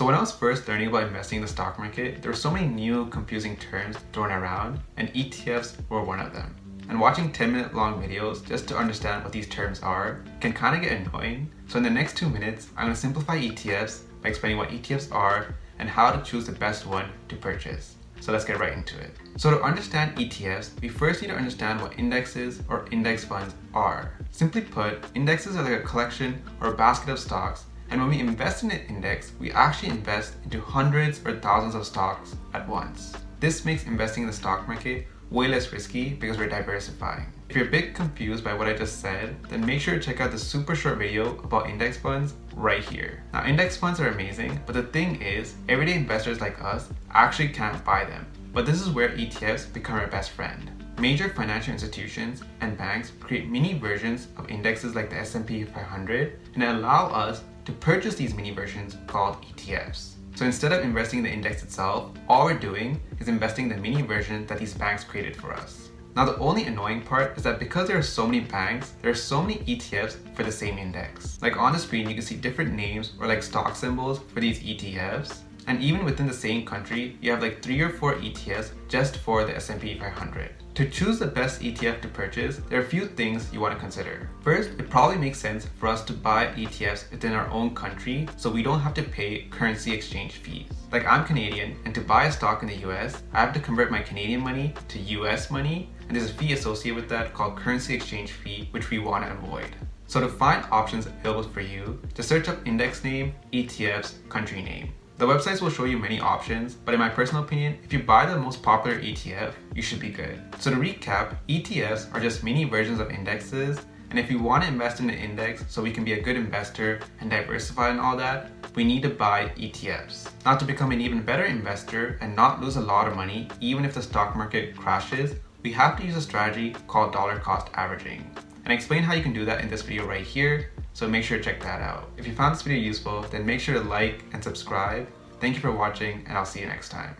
So when I was first learning about investing in the stock market, there were so many new confusing terms thrown around, and ETFs were one of them. And watching 10-minute long videos just to understand what these terms are can kind of get annoying. So in the next 2 minutes, I'm going to simplify ETFs by explaining what ETFs are and how to choose the best one to purchase. So let's get right into it. So to understand ETFs, we first need to understand what indexes or index funds are. Simply put, indexes are like a collection or a basket of stocks, and when we invest in an index, we actually invest into hundreds or thousands of stocks at once. This makes investing in the stock market way less risky because we're diversifying. If you're a bit confused by what I just said, then make sure to check out the super short video about index funds right here. Now, index funds are amazing, but the thing is, everyday investors like us actually can't buy them. But this is where ETFs become our best friend. Major financial institutions and banks create mini versions of indexes like the S&P 500 and allow us to purchase these mini versions called ETFs. So instead of investing in the index itself, all we're doing is investing in the mini version that these banks created for us. Now the only annoying part is that because there are so many banks, there are so many ETFs for the same index. Like on the screen, you can see different names or like stock symbols for these ETFs. And even within the same country, you have like 3 or 4 ETFs just for the S&P 500. To choose the best ETF to purchase, there are a few things you want to consider. First, it probably makes sense for us to buy ETFs within our own country so we don't have to pay currency exchange fees. Like I'm Canadian, and to buy a stock in the US, I have to convert my Canadian money to US money, and there's a fee associated with that called currency exchange fee, which we want to avoid. So to find options available for you, just search up index name, ETFs, country name. The websites will show you many options, but in my personal opinion, if you buy the most popular ETF, you should be good. So to recap, ETFs are just mini versions of indexes, and if we want to invest in an index so we can be a good investor and diversify and all that, we need to buy ETFs. Now to become an even better investor and not lose a lot of money, even if the stock market crashes, we have to use a strategy called dollar cost averaging. And I explain how you can do that in this video right here, so make sure to check that out. If you found this video useful, then make sure to like and subscribe. Thank you for watching, and I'll see you next time.